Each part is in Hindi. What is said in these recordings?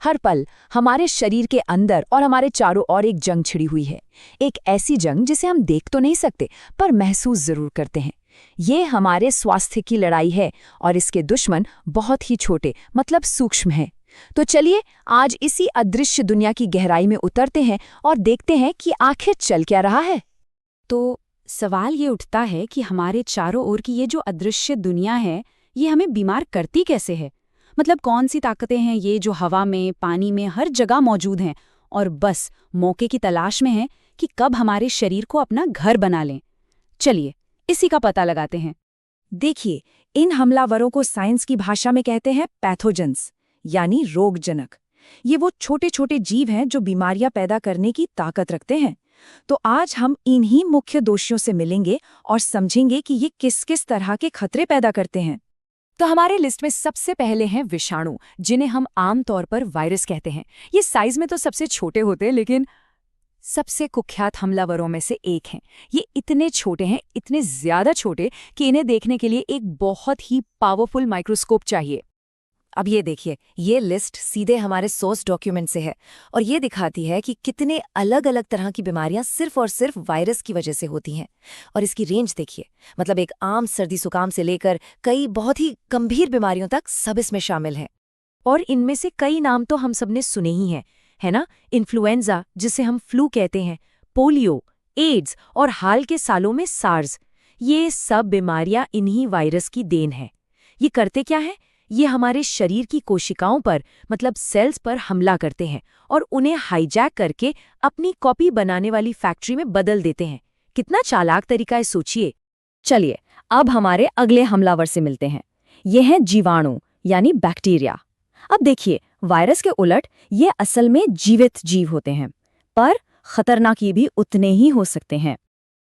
हर पल हमारे शरीर के अंदर और हमारे चारों ओर एक जंग छिड़ी हुई है। एक ऐसी जंग जिसे हम देख तो नहीं सकते पर महसूस जरूर करते हैं। ये हमारे स्वास्थ्य की लड़ाई है और इसके दुश्मन बहुत ही छोटे मतलब सूक्ष्म हैं। तो चलिए आज इसी अदृश्य दुनिया की गहराई में उतरते हैं और देखते हैं कि आखिर चल क्या रहा है। तो सवाल ये उठता है कि हमारे चारों ओर की ये जो अदृश्य दुनिया है, ये हमें बीमार करती कैसे है? मतलब कौन सी ताकतें हैं ये जो हवा में, पानी में, हर जगह मौजूद हैं और बस मौके की तलाश में हैं कि कब हमारे शरीर को अपना घर बना लें? चलिए, इसी का पता लगाते हैं। देखिए, इन हमलावरों को साइंस की भाषा में कहते हैं पैथोजेंस, यानी रोगजनक। ये वो छोटे छोटे जीव हैं जो बीमारियां पैदा करने की ताकत रखते हैं। तो आज हम इन्हीं मुख्य दोषियों से मिलेंगे और समझेंगे कि ये किस किस तरह के खतरे पैदा करते हैं। तो हमारे लिस्ट में सबसे पहले हैं विषाणु, जिन्हें हम आमतौर पर वायरस कहते हैं। ये साइज में तो सबसे छोटे होते हैं, लेकिन सबसे कुख्यात हमलावरों में से एक हैं। ये इतने छोटे हैं, इतने ज्यादा छोटे कि इन्हें देखने के लिए एक बहुत ही पावरफुल माइक्रोस्कोप चाहिए। अब ये देखिए, ये लिस्ट सीधे हमारे सोर्स डॉक्यूमेंट से है और ये दिखाती है कि कितने अलग अलग तरह की बीमारियां सिर्फ और सिर्फ वायरस की वजह से होती हैं। और इसकी रेंज देखिए, मतलब एक आम सर्दी जुकाम से लेकर कई बहुत ही गंभीर बीमारियों तक सब इसमें शामिल हैं। और इनमें से कई नाम तो हम सबने सुने ही हैं, है ना? इन्फ्लुएंजा, जिसे हम फ्लू कहते हैं, पोलियो, एड्स और हाल के सालों में सार्स। ये सब बीमारियां इन्हीं वायरस की देन है। ये करते क्या है? ये हमारे शरीर की कोशिकाओं पर मतलब सेल्स पर हमला करते हैं और उन्हें हाईजैक करके अपनी कॉपी बनाने वाली फैक्ट्री में बदल देते हैं। कितना चालाक तरीका है, सोचिए। चलिए अब हमारे अगले हमलावर से मिलते हैं। ये हैं जीवाणु यानी बैक्टीरिया। अब देखिए, वायरस के उलट ये असल में जीवित जीव होते हैं, पर खतरनाक ये भी उतने ही हो सकते हैं।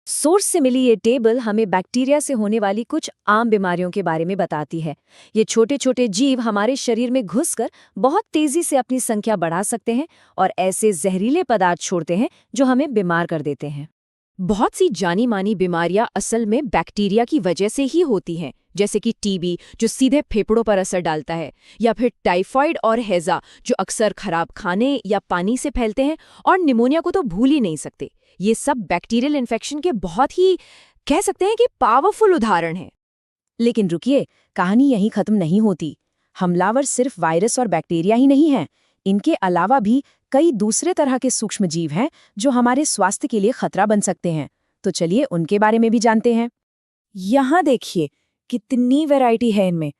सोर्स से मिली ये टेबल हमें बैक्टीरिया से होने वाली कुछ आम बीमारियों के बारे में बताती है। ये छोटे छोटे जीव हमारे शरीर में घुसकर बहुत तेजी से अपनी संख्या बढ़ा सकते हैं और ऐसे जहरीले पदार्थ छोड़ते हैं जो हमें बीमार कर देते हैं। बहुत सी जानी मानी बीमारियां असल में बैक्टीरिया की वजह से ही होती हैं, जैसे कि टीबी जो सीधे फेफड़ों पर असर डालता है, या फिर टाइफाइड और हैजा जो अक्सर खराब खाने या पानी से फैलते हैं, और निमोनिया को तो भूल ही नहीं सकते। ये सब बैक्टीरियल इन्फेक्शन के बहुत ही कह सकते हैं कि पावरफुल उदाहरण हैं। लेकिन रुकिए, कहानी यहीं खत्म नहीं होती। हमलावर सिर्फ वायरस और बैक्टीरिया ही नहीं हैं। इनके अलावा भी कई दूसरे तरह के सूक्ष्म जीव हैं जो हमारे स्वास्थ्य के लिए खतरा बन सकते हैं। तो चलिए उनके बारे में भी जानते हैं। यहाँ देखिए कितनी वैरायटी है इनमें।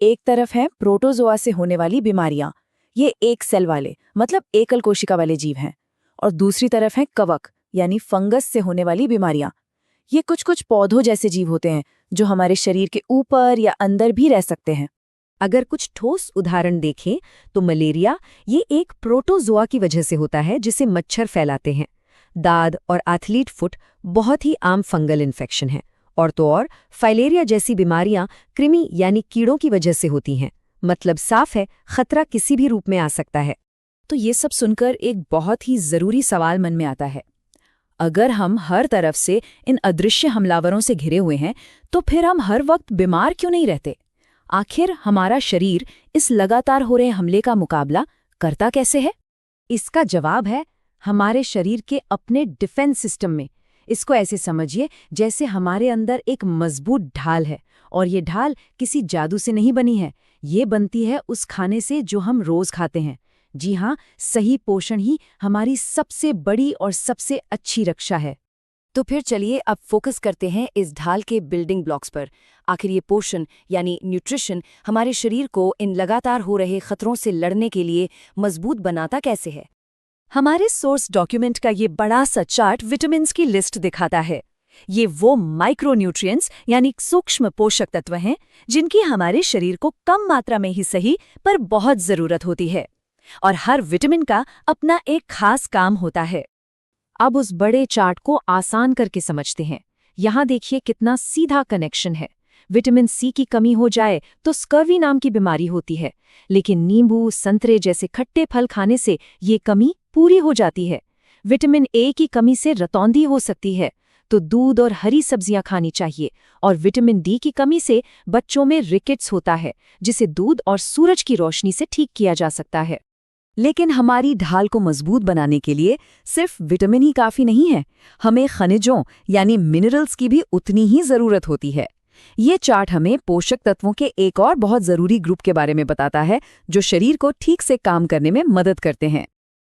एक तरफ है प्रोटोजोआ से होने वाली बीमारियां। ये एक सेल वाले मतलब एकल कोशिका वाले जीव हैं। और दूसरी तरफ है कवक यानी फंगस से होने वाली बीमारियां। ये कुछ कुछ पौधों जैसे जीव होते हैं जो हमारे शरीर के ऊपर या अंदर भी रह सकते हैं। अगर कुछ ठोस उदाहरण देखें तो मलेरिया ये एक प्रोटोजोआ की वजह से होता है जिसे मच्छर फैलाते हैं। दाद और एथलीट फुट बहुत ही आम फंगल इन्फेक्शन है। और तो और फाइलेरिया जैसी बीमारियां कृमि यानी कीड़ों की वजह से होती हैं। मतलब साफ है, खतरा किसी भी रूप में आ सकता है। तो ये सब सुनकर एक बहुत ही जरूरी सवाल मन में आता है। अगर हम हर तरफ से इन अदृश्य हमलावरों से घिरे हुए हैं तो फिर हम हर वक्त बीमार क्यों नहीं रहते? आखिर हमारा शरीर इस लगातार हो रहे हमले का मुकाबला करता कैसे है? इसका जवाब है हमारे शरीर के अपने डिफेंस सिस्टम में। इसको ऐसे समझिए जैसे हमारे अंदर एक मजबूत ढाल है, और ये ढाल किसी जादू से नहीं बनी है। ये बनती है उस खाने से जो हम रोज खाते हैं। जी हाँ, सही पोषण ही हमारी सबसे बड़ी और सबसे अच्छी रक्षा है। तो फिर चलिए अब फोकस करते हैं इस ढाल के बिल्डिंग ब्लॉक्स पर। आखिर ये पोषण यानी न्यूट्रिशन हमारे शरीर को इन लगातार हो रहे खतरों से लड़ने के लिए मजबूत बनाता कैसे है? हमारे सोर्स डॉक्यूमेंट का ये बड़ा सा चार्ट विटामिन्स की लिस्ट दिखाता है। ये वो माइक्रोन्यूट्रिएंट्स यानी सूक्ष्म पोषक तत्व हैं जिनकी हमारे शरीर को कम मात्रा में ही सही पर बहुत जरूरत होती है। और हर विटामिन का अपना एक खास काम होता है। अब उस बड़े चार्ट को आसान करके समझते हैं। यहाँ देखिए कितना सीधा कनेक्शन है। विटामिन सी की कमी हो जाए तो स्कर्वी नाम की बीमारी होती है, लेकिन नींबू, संतरे जैसे खट्टे फल खाने से ये कमी पूरी हो जाती है। विटामिन ए की कमी से रतौंधी हो सकती है, तो दूध और हरी सब्जियां खानी चाहिए। और विटामिन डी की कमी से बच्चों में रिकेट्स होता है, जिसे दूध और सूरज की रोशनी से ठीक किया जा सकता है। लेकिन हमारी ढाल को मजबूत बनाने के लिए सिर्फ विटामिन ही काफी नहीं है, हमें खनिजों यानी मिनरल्स की भी उतनी ही जरूरत होती है। ये चार्ट हमें पोषक तत्वों के एक और बहुत जरूरी ग्रुप के बारे में बताता है जो शरीर को ठीक से काम करने में मदद करते हैं।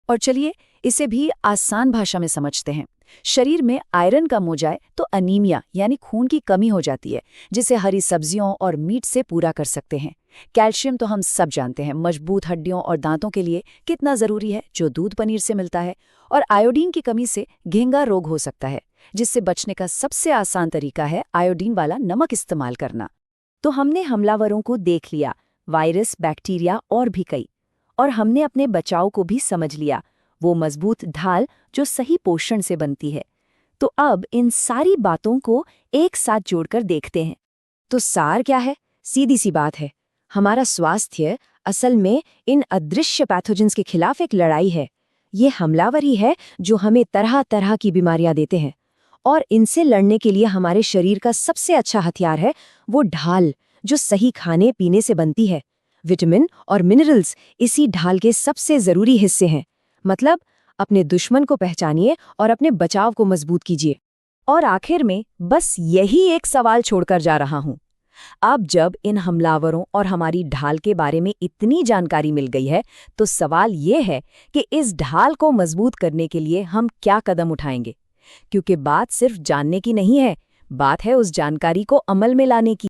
और चलिए इसे भी आसान भाषा में समझते हैं। शरीर में आयरन कम हो जाए तो अनीमिया यानी खून की कमी हो जाती है, जिसे हरी सब्जियों और मीट से पूरा कर सकते हैं। कैल्शियम तो हम सब जानते हैं मजबूत हड्डियों और दांतों के लिए कितना जरूरी है, जो दूध पनीर से मिलता है। और आयोडीन की कमी से घेंगा रोग हो सकता है, जिससे बचने का सबसे आसान तरीका है आयोडीन वाला नमक इस्तेमाल करना। तो हमने हमलावरों को देख लिया, वायरस, बैक्टीरिया और भी कई। और हमने अपने बचाव को भी समझ लिया, वो मजबूत ढाल जो सही पोषण से बनती है। तो अब इन सारी बातों को एक साथ जोड़कर देखते हैं। तो सार क्या है? सीधी सी बात है, हमारा स्वास्थ्य असल में इन अदृश्य पैथोजेंस के खिलाफ एक लड़ाई है। ये हमलावरी है जो हमें तरह तरह की बीमारियां देते हैं, और इनसे लड़ने के लिए हमारे शरीर का सबसे अच्छा हथियार है वो ढाल, जो सही खाने पीने से बनती है। विटामिन और मिनरल्स इसी ढाल के सबसे जरूरी हिस्से हैं। मतलब अपने दुश्मन को पहचानिए और अपने बचाव को मजबूत कीजिए। और आखिर में बस यही एक सवाल छोड़कर जा रहा हूं। अब जब इन हमलावरों और हमारी ढाल के बारे में इतनी जानकारी मिल गई है, तो सवाल ये है कि इस ढाल को मजबूत करने के लिए हम क्या कदम उठाएंगे? क्योंकि बात सिर्फ जानने की नहीं है, बात है उस जानकारी को अमल में लाने की।